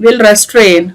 will restrain,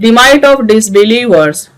the might of disbelievers,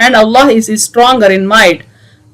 and Allah is stronger in might,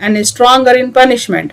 and stronger in punishment।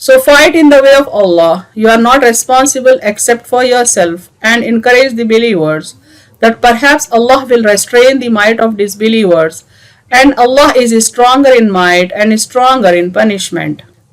So fight in the way of Allah, you are not responsible except for yourself, and encourage the believers that perhaps Allah will restrain the might of disbelievers, and Allah is stronger in might and stronger in punishment।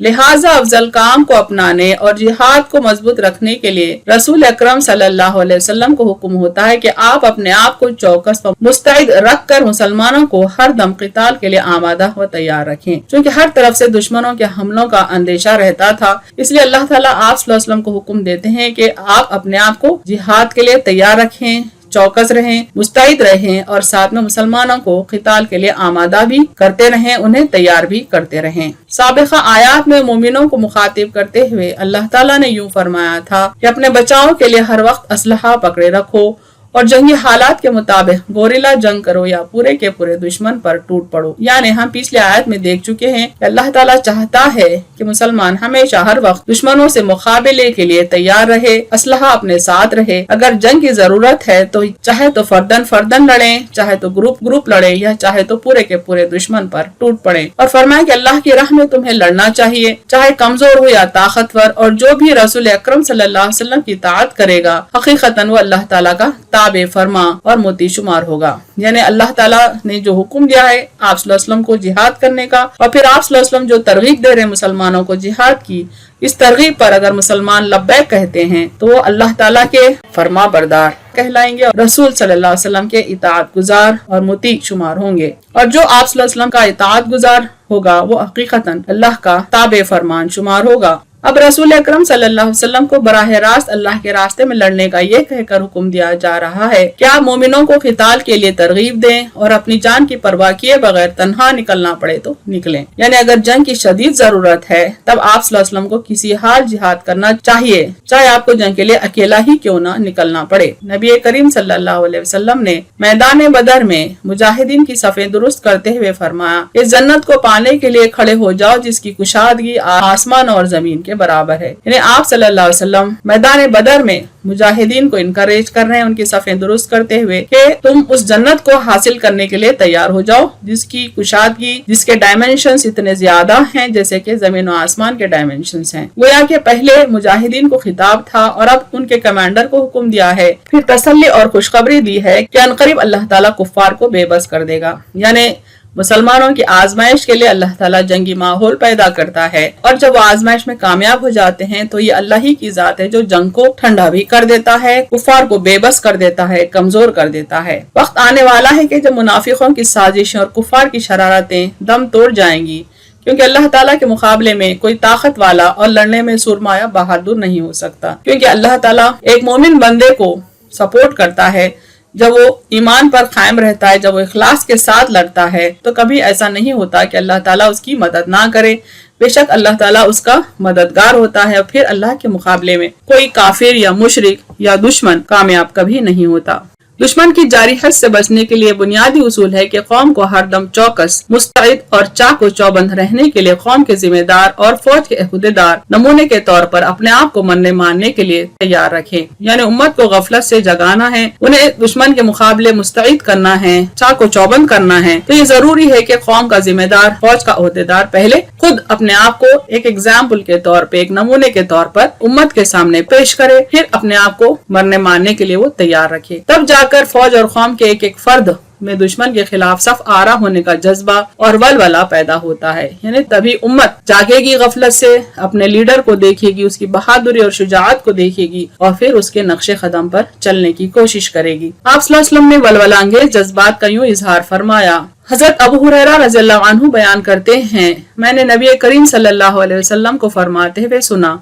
لہٰذا افضل کام کو اپنانے اور جہاد کو مضبوط رکھنے کے لیے رسول اکرم صلی اللہ علیہ وسلم کو حکم ہوتا ہے کہ آپ اپنے آپ کو چوکس و مستعد رکھ کر مسلمانوں کو ہر دم قتال کے لیے آمادہ و تیار رکھیں، چونکہ ہر طرف سے دشمنوں کے حملوں کا اندیشہ رہتا تھا۔ اس لیے اللہ تعالیٰ آپ صلی اللہ علیہ وسلم کو حکم دیتے ہیں کہ آپ اپنے آپ کو جہاد کے لیے تیار رکھیں، چوکس رہیں، مستعد رہیں اور ساتھ میں مسلمانوں کو قتال کے لیے آمادہ بھی کرتے رہیں، انہیں تیار بھی کرتے رہیں۔ سابقہ آیات میں مومنوں کو مخاطب کرتے ہوئے اللہ تعالیٰ نے یوں فرمایا تھا کہ اپنے بچاؤ کے لیے ہر وقت اسلحہ پکڑے رکھو اور جنگی حالات کے مطابق گوریلا جنگ کرو یا پورے کے پورے دشمن پر ٹوٹ پڑو۔ یعنی ہم پچھلی آیت میں دیکھ چکے ہیں کہ اللہ تعالیٰ چاہتا ہے کہ مسلمان ہمیشہ ہر وقت دشمنوں سے مقابلے کے لیے تیار رہے، اسلحہ اپنے ساتھ رہے۔ اگر جنگ کی ضرورت ہے تو چاہے تو فردن لڑیں، چاہے تو گروپ لڑیں یا چاہے تو پورے کے پورے دشمن پر ٹوٹ پڑیں۔ اور فرمایا کہ اللہ کی راہ میں تمہیں لڑنا چاہیے، چاہے کمزور ہو یا طاقتور، اور جو بھی رسول اکرم صلی اللہ علیہ وسلم کی اطاعت کرے گا حقیقتاً وہ اللہ تعالیٰ کا تابع فرما اور مطیع شمار ہوگا۔ یعنی اللہ تعالیٰ نے جو حکم دیا ہے آپ صلی اللہ علیہ وسلم کو جہاد کرنے کا، اور پھر آپ صلی اللہ علیہ وسلم جو ترغیب دے رہے ہیں مسلمانوں کو جہاد کی، اس ترغیب پر اگر مسلمان لبیک کہتے ہیں تو وہ اللہ تعالیٰ کے فرما بردار کہلائیں گے اور رسول صلی اللہ علیہ وسلم کے اطاعت گزار اور مطیع شمار ہوں گے۔ اور جو آپ صلی اللہ علیہ وسلم کا اطاعت گزار ہوگا وہ حقیقتاً اللہ کا تابع فرمان شمار ہوگا۔ اب رسول اکرم صلی اللہ علیہ وسلم کو براہ راست اللہ کے راستے میں لڑنے کا یہ کہہ کر حکم دیا جا رہا ہے کہ آپ مومنوں کو قتال کے لیے ترغیب دیں اور اپنی جان کی پرواہ کیے بغیر تنہا نکلنا پڑے تو نکلیں۔ یعنی اگر جنگ کی شدید ضرورت ہے تب آپ صلی اللہ علیہ وسلم کو کسی حال جہاد کرنا چاہیے، چاہے آپ کو جنگ کے لیے اکیلا ہی کیوں نہ نکلنا پڑے۔ نبی کریم صلی اللہ علیہ وسلم نے میدان بدر میں مجاہدین کی صفیں درست کرتے ہوئے فرمایا کہ جنت کو پانے کے لیے کھڑے ہو جاؤ جس کی کشادگی آسمان اور زمین کے برابر ہے۔ یعنی آپ صلی اللہ علیہ وسلم میدان بدر میں مجاہدین کو انکریج کر رہے ہیں، ان کی صفیں درست کرتے ہوئے کہ تم اس جنت کو حاصل کرنے کے لیے تیار ہو جاؤ جس کی کشادگی، جس کے ڈائمنشنز اتنے زیادہ ہیں جیسے کہ زمین و آسمان کے ڈائمنشنز ہیں۔ گویا کہ پہلے مجاہدین کو خطاب تھا اور اب ان کے کمانڈر کو حکم دیا ہے، پھر تسلی اور خوشخبری دی ہے کہ عنقریب اللہ تعالیٰ کفار کو بے بس کر دے گا۔ یعنی مسلمانوں کی آزمائش کے لیے اللہ تعالیٰ جنگی ماحول پیدا کرتا ہے، اور جب وہ آزمائش میں کامیاب ہو جاتے ہیں تو یہ اللہ ہی کی ذات ہے جو جنگ کو ٹھنڈا بھی کر دیتا ہے، کفار کو بے بس کر دیتا ہے، کمزور کر دیتا ہے۔ وقت آنے والا ہے کہ جب منافقوں کی سازشیں اور کفار کی شرارتیں دم توڑ جائیں گی، کیونکہ اللہ تعالیٰ کے مقابلے میں کوئی طاقت والا اور لڑنے میں سرما یا بہادر نہیں ہو سکتا، کیونکہ اللہ تعالیٰ ایک مومن بندے کو سپورٹ کرتا ہے جب وہ ایمان پر قائم رہتا ہے، جب وہ اخلاص کے ساتھ لڑتا ہے تو کبھی ایسا نہیں ہوتا کہ اللہ تعالیٰ اس کی مدد نہ کرے۔ بے شک اللہ تعالیٰ اس کا مددگار ہوتا ہے، اور پھر اللہ کے مقابلے میں کوئی کافر یا مشرک یا دشمن کامیاب کبھی نہیں ہوتا۔ دشمن کی جاری حد سے بچنے کے لیے بنیادی اصول ہے کہ قوم کو ہر دم چوکس، مستعد اور چاق و چوبند رہنے کے لیے قوم کے ذمہ دار اور فوج کے عہدیدار نمونے کے طور پر اپنے آپ کو مرنے ماننے کے لیے تیار رکھیں۔ یعنی امت کو غفلت سے جگانا ہے، انہیں دشمن کے مقابلے مستعد کرنا ہے، چاق و چوبند کرنا ہے۔ تو یہ ضروری ہے کہ قوم کا ذمہ دار، فوج کا عہدیدار پہلے خود اپنے آپ کو ایک ایگزامپل کے طور پہ، ایک نمونے کے طور پر امت کے سامنے پیش کرے، پھر اپنے آپ کو مرنے ماننے کے لیے وہ تیار رکھے۔ تب جا کر فوج اور قوم کے ایک ایک فرد میں دشمن کے خلاف صف آرا ہونے کا جذبہ اور ولولہ پیدا ہوتا ہے۔ یعنی تبھی امت جاگے گی غفلت سے، اپنے لیڈر کو دیکھے گی، اس کی بہادری اور شجاعت کو دیکھے گی، اور پھر اس کے نقش قدم پر چلنے کی کوشش کرے گی۔ آپ صلی اللہ علیہ وسلم نے ولولہ انگیز جذبات کا یوں اظہار فرمایا۔ حضرت ابو ہریرہ رضی اللہ عنہ بیان کرتے ہیں، میں نے نبی کریم صلی اللہ علیہ وسلم کو فرماتے ہوئے سنا،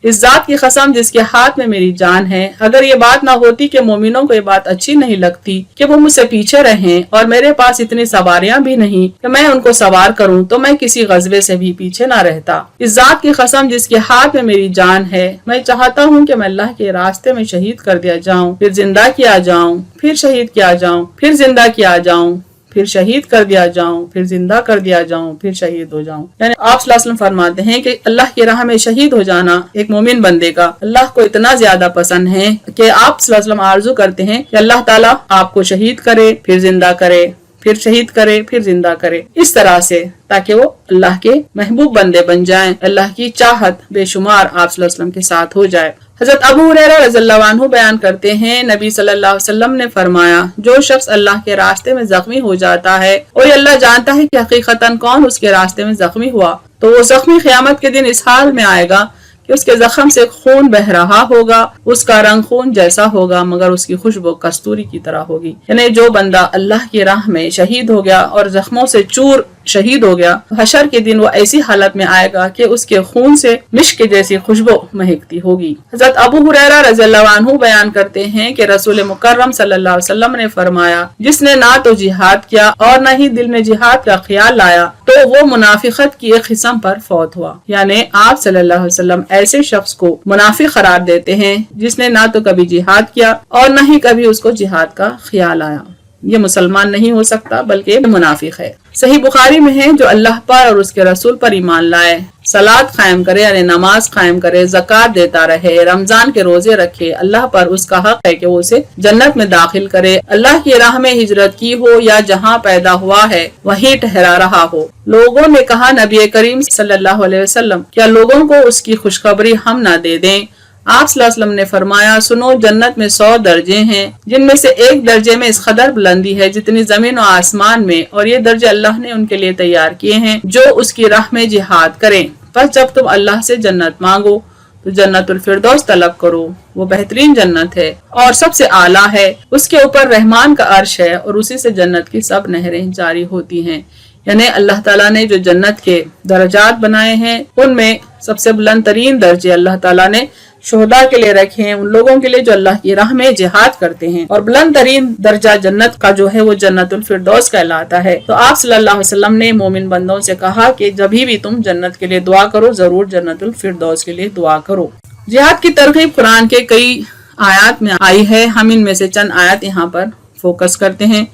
اس ذات کی قسم جس کے ہاتھ میں میری جان ہے، اگر یہ بات نہ ہوتی کہ مومنوں کو یہ بات اچھی نہیں لگتی کہ وہ مجھ سے پیچھے رہیں، اور میرے پاس اتنی سواریاں بھی نہیں کہ میں ان کو سوار کروں، تو میں کسی غزوے سے بھی پیچھے نہ رہتا۔ اس ذات کی قسم جس کے ہاتھ میں میری جان ہے، میں چاہتا ہوں کہ میں اللہ کے راستے میں شہید کر دیا جاؤں، پھر زندہ کیا جاؤں، پھر شہید کیا جاؤں، پھر زندہ کیا جاؤں، پھر شہید کر دیا جاؤں، پھر زندہ کر دیا جاؤں، پھر شہید ہو جاؤں۔ یعنی آپ صلی اللہ علیہ وسلم فرماتے ہیں کہ اللہ کی راہ میں شہید ہو جانا ایک مومن بندے کا اللہ کو اتنا زیادہ پسند ہے کہ آپ صلی اللہ علیہ وسلم آرزو کرتے ہیں کہ اللہ تعالیٰ آپ کو شہید کرے، پھر زندہ کرے، پھر شہید کرے، پھر زندہ کرے، اس طرح سے تاکہ وہ اللہ کے محبوب بندے بن جائیں، اللہ کی چاہت بے شمار آپ صلی اللہ علیہ وسلم کے ساتھ ہو جائے۔ حضرت ابو ہریرہ رضی اللہ عنہ بیان کرتے ہیں نبی صلی اللہ علیہ وسلم نے فرمایا جو شخص اللہ کے راستے میں زخمی ہو جاتا ہے اور یہ اللہ جانتا ہے کہ حقیقتاً کون اس کے راستے میں زخمی ہوا تو وہ زخمی قیامت کے دن اس حال میں آئے گا کہ اس کے زخم سے خون بہ رہا ہوگا، اس کا رنگ خون جیسا ہوگا مگر اس کی خوشبو کستوری کی طرح ہوگی۔ یعنی جو بندہ اللہ کی راہ میں شہید ہو گیا اور زخموں سے چور شہید ہو گیا، حشر کے دن وہ ایسی حالت میں آئے گا کہ اس کے خون سے مشک جیسی خوشبو مہکتی ہوگی۔ حضرت ابو ہریرہ رضی اللہ عنہ بیان کرتے ہیں کہ رسول مکرم صلی اللہ علیہ وسلم نے فرمایا جس نے نہ تو جہاد کیا اور نہ ہی دل میں جہاد کا خیال لایا تو وہ منافقت کی ایک قسم پر فوت ہوا۔ یعنی آپ صلی اللہ علیہ وسلم ایسے شخص کو منافق قرار دیتے ہیں جس نے نہ تو کبھی جہاد کیا اور نہ ہی کبھی اس کو جہاد کا خیال آیا۔ یہ مسلمان نہیں ہو سکتا بلکہ منافق ہے۔ صحیح بخاری میں ہے جو اللہ پر اور اس کے رسول پر ایمان لائے، صلات قائم کرے یعنی نماز قائم کرے، زکوٰۃ دیتا رہے، رمضان کے روزے رکھے، اللہ پر اس کا حق ہے کہ وہ اسے جنت میں داخل کرے، اللہ کی راہ میں ہجرت کی ہو یا جہاں پیدا ہوا ہے وہیں ٹھہرا رہا ہو۔ لوگوں نے کہا نبی کریم صلی اللہ علیہ وسلم کیا لوگوں کو اس کی خوشخبری ہم نہ دے دیں؟ آپ صلی اللہ علیہ وسلم نے فرمایا سنو جنت میں 100 درجے ہیں جن میں سے ایک درجے میں اس قدر بلندی ہے جتنی زمین و آسمان میں، اور یہ درجے اللہ نے ان کے لیے تیار کیے ہیں جو اس کی راہ میں جہاد کریں۔ پس جب تم اللہ سے جنت مانگو تو جنت الفردوس طلب کرو، وہ بہترین جنت ہے اور سب سے اعلیٰ ہے، اس کے اوپر رحمان کا عرش ہے اور اسی سے جنت کی سب نہریں جاری ہوتی ہیں۔ یعنی اللہ تعالیٰ نے جو جنت کے درجات بنائے ہیں ان میں سب سے بلند ترین درجے اللہ تعالیٰ نے شہداء کے لیے رکھے ہیں، ان لوگوں کے لیے جو اللہ کی راہ میں جہاد کرتے ہیں، اور بلند ترین درجہ جنت کا جو ہے وہ جنت الفردوس کہلاتا ہے۔ تو آپ صلی اللہ علیہ وسلم نے مومن بندوں سے کہا کہ جبھی بھی تم جنت کے لیے دعا کرو ضرور جنت الفردوس کے لیے دعا کرو۔ جہاد کی ترغیب قرآن کے کئی آیات میں آئی ہے، ہم ان میں سے چند آیات یہاں پر فوکس کرتے ہیں۔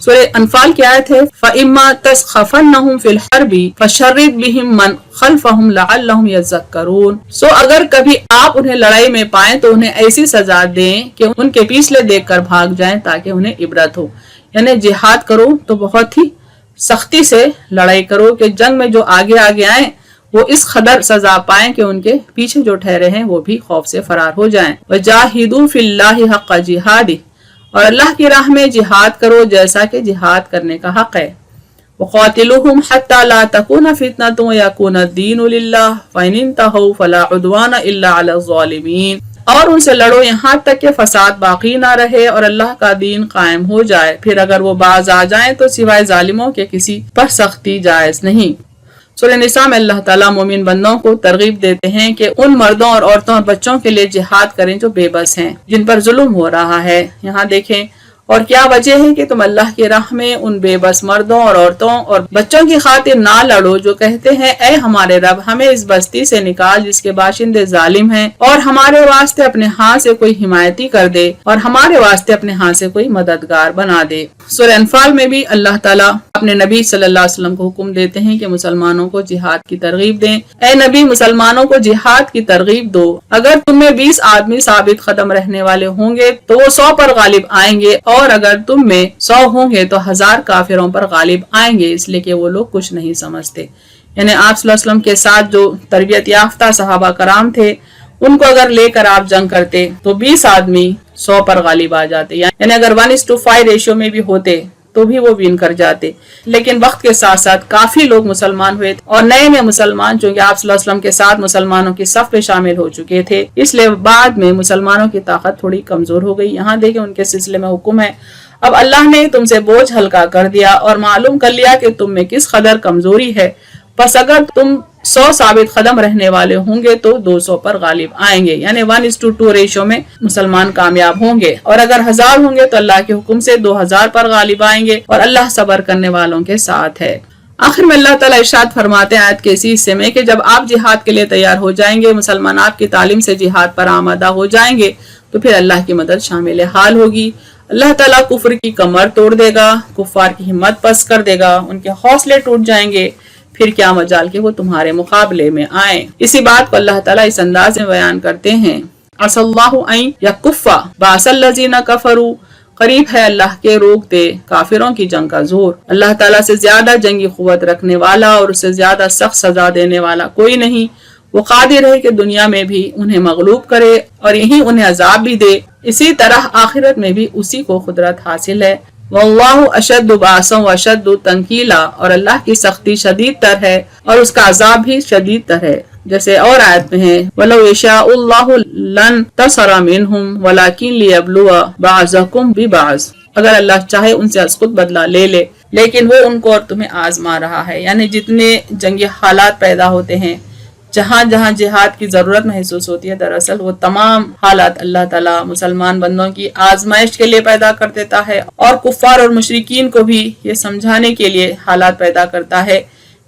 سورہ انفال کی آیت ہے فَإِمَّا تَسْخَفَنَّهُمْ فِي الْحَرْبِ فَشَرِّدْ بِهِمْ مَنْ خَلْفَهُمْ لَعَلَّهُمْ يَذَّكَّرُونَ۔ اگر کبھی آپ انہیں لڑائی میں پائیں تو انہیں ایسی سزا دیں کہ ان کے پیچھے دیکھ کر بھاگ جائیں تاکہ انہیں عبرت ہو۔ یعنی جہاد کرو تو بہت ہی سختی سے لڑائی کرو کہ جنگ میں جو آگے آگے آئیں وہ اس قدر سزا پائیں کہ ان کے پیچھے جو ٹھہرے ہیں وہ بھی خوف سے فرار ہو جائیں۔ وَجَاهِدُوا فِي اللَّهِ حَقَّ جِهَادِهِ، اور اللہ کی راہ میں جہاد کرو جیسا کہ جہاد کرنے کا حق ہے۔ وَقَاتِلُوهُمْ حَتَّى لَا تَكُونَ فِتْنَةٌ وَيَكُونَ الدِّينُ لِلَّهِ فَإِنِ انْتَهَوْا فَلَا عُدْوَانَ إِلَّا عَلَى الظَّالِمِينَ، اور ان سے لڑو یہاں تک کہ فساد باقی نہ رہے اور اللہ کا دین قائم ہو جائے، پھر اگر وہ باز آ جائیں تو سوائے ظالموں کے کسی پر سختی جائز نہیں۔ سورہ نساء میں اللہ تعالیٰ مومن بندوں کو ترغیب دیتے ہیں کہ ان مردوں اور عورتوں اور بچوں کے لیے جہاد کریں جو بے بس ہیں، جن پر ظلم ہو رہا ہے۔ یہاں دیکھیں اور کیا وجہ ہے کہ تم اللہ کی راہ میں ان بے بس مردوں اور عورتوں اور بچوں کی خاطر نہ لڑو جو کہتے ہیں اے ہمارے رب ہمیں اس بستی سے نکال جس کے باشندے ظالم ہیں، اور ہمارے واسطے اپنے ہاں سے کوئی حمایتی کر دے اور ہمارے واسطے اپنے ہاں سے کوئی مددگار بنا دے۔ سورہ انفال میں بھی اللہ تعالیٰ اپنے نبی صلی اللہ علیہ وسلم کو حکم دیتے ہیں کہ مسلمانوں کو جہاد کی ترغیب دیں۔ اے نبی مسلمانوں کو جہاد کی ترغیب دو، اگر تم میں 20 آدمی ثابت قدم رہنے والے ہوں گے تو وہ 100 پر غالب آئیں گے، اور اگر تم میں 100 ہوں گے تو 1000 کافروں پر غالب آئیں گے، اس لیے کہ وہ لوگ کچھ نہیں سمجھتے۔ یعنی آپ صلی اللہ علیہ وسلم کے ساتھ جو تربیت یافتہ صحابہ کرام تھے ان کو اگر لے کر آپ جنگ کرتے تو 20 آدمی 100 پر غالب آ جاتے، یعنی اگر 1:5 ریشو میں بھی ہوتے تو بھی وہ ون کر جاتے۔ لیکن وقت کے ساتھ ساتھ کافی لوگ مسلمان ہوئے اور نئے نئے مسلمان چونکہ آپ صلی اللہ علیہ وسلم کے ساتھ مسلمانوں کی صف میں شامل ہو چکے تھے، اس لیے بعد میں مسلمانوں کی طاقت تھوڑی کمزور ہو گئی۔ یہاں دیکھیں ان کے سلسلے میں حکم ہے اب اللہ نے تم سے بوجھ ہلکا کر دیا اور معلوم کر لیا کہ تم میں کس قدر کمزوری ہے، پس اگر تم 100 ثابت قدم رہنے والے ہوں گے تو 200 پر غالب آئیں گے، یعنی 1:2 ریشو میں مسلمان کامیاب ہوں گے، اور اگر 1000 ہوں گے تو اللہ کے حکم سے 2000 پر غالب آئیں گے، اور اللہ صبر کرنے والوں کے ساتھ ہے۔ آخر میں اللہ تعالیٰ ارشاد فرماتے ہیں آیت کے اسی حصے میں کہ جب آپ جہاد کے لیے تیار ہو جائیں گے، مسلمان آپ کی تعلیم سے جہاد پر آمادہ ہو جائیں گے تو پھر اللہ کی مدد شامل حال ہوگی۔ اللہ تعالیٰ کفر کی کمر توڑ دے گا، کفار کی ہمت پست کر دے گا، ان کے حوصلے ٹوٹ جائیں گے، پھر کیا مجال کہ وہ تمہارے مقابلے میں آئیں۔ اسی بات کو اللہ تعالیٰ اس انداز میں بیان کرتے ہیں عَسَى اللَّهُ أَن يَكُفَّ بَأْسَ الَّذِينَ كَفَرُوا، قریب ہے اللہ کے روک دے کافروں کی جنگ کا زور۔ اللہ تعالیٰ سے زیادہ جنگی قوت رکھنے والا اور اس سے زیادہ سخت سزا دینے والا کوئی نہیں۔ وہ قادر ہے کہ دنیا میں بھی انہیں مغلوب کرے اور یہی انہیں عذاب بھی دے، اسی طرح آخرت میں بھی اسی کو قدرت حاصل ہے۔ واللہ اشد باسا و اشد تنکیلا، اور اللہ کی سختی شدید تر ہے اور اس کا عذاب بھی شدید تر ہے، جیسے اور آیت میں ہے وَلَوْ يَشَاءُ اللَّهُ لَانْتَصَرَ مِنْهُمْ وَلَكِنْ لِيَبْلُوَ بَعْضَكُمْ بِبَعْضٍ، اگر اللہ چاہے ان سے از خود بدلہ لے لے، لیکن وہ ان کو اور تمہیں آزما رہا ہے۔ یعنی جتنے جنگی حالات پیدا ہوتے ہیں، جہاں جہاں جہاد کی ضرورت محسوس ہوتی ہے، دراصل وہ تمام حالات اللہ تعالیٰ مسلمان بندوں کی آزمائش کے لیے پیدا کر دیتا ہے، اور کفار اور مشرکین کو بھی یہ سمجھانے کے لیے حالات پیدا کرتا ہے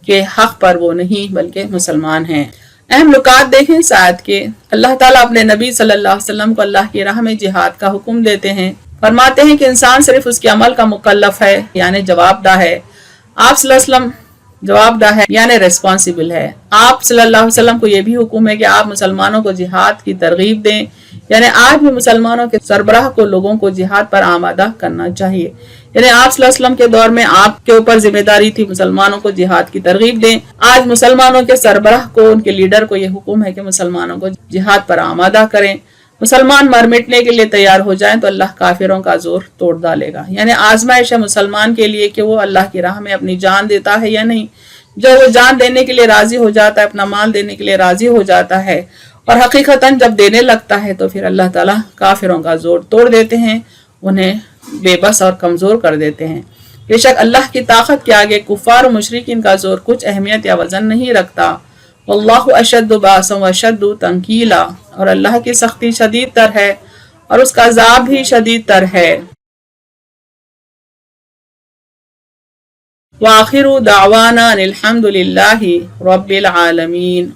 کہ حق پر وہ نہیں بلکہ مسلمان ہیں۔ اہم نکات دیکھیں اس آیت کے۔ اللہ تعالیٰ اپنے نبی صلی اللہ علیہ وسلم کو اللہ کی راہ میں جہاد کا حکم دیتے ہیں، فرماتے ہیں کہ انسان صرف اس کے عمل کا مکلف ہے، یعنی جواب دہ ہے۔ آپ صلی اللہ علیہ وسلم جواب دہ ہے یعنی ریسپانسیبل ہے۔ آپ صلی اللہ علیہ وسلم کو یہ بھی حکم ہے کہ آپ مسلمانوں کو جہاد کی ترغیب دیں، یعنی آج بھی مسلمانوں کے سربراہ کو لوگوں کو جہاد پر آمادہ کرنا چاہیے۔ یعنی آپ صلی اللہ علیہ وسلم کے دور میں آپ کے اوپر ذمہ داری تھی مسلمانوں کو جہاد کی ترغیب دیں، آج مسلمانوں کے سربراہ کو، ان کے لیڈر کو یہ حکم ہے کہ مسلمانوں کو جہاد پر آمادہ کریں۔ مسلمان مر مٹنے کے لیے تیار ہو جائیں تو اللہ کافروں کا زور توڑ ڈالے گا۔ یعنی آزمائش ہے مسلمان کے لیے کہ وہ اللہ کی راہ میں اپنی جان دیتا ہے یا نہیں۔ جو وہ جان دینے کے لیے راضی ہو جاتا ہے، اپنا مال دینے کے لیے راضی ہو جاتا ہے، اور حقیقتاً جب دینے لگتا ہے تو پھر اللہ تعالیٰ کافروں کا زور توڑ دیتے ہیں، انہیں بے بس اور کمزور کر دیتے ہیں۔ بے شک اللہ کی طاقت کے آگے کفار و مشرکین کا زور کچھ اہمیت یا وزن نہیں رکھتا۔ واللہ اشد باسا و اشد تنکیلا، اور اللہ کی سختی شدید تر ہے اور اس کا عذاب بھی شدید تر ہے۔ وآخر دعوانا الحمد للہ رب العالمین۔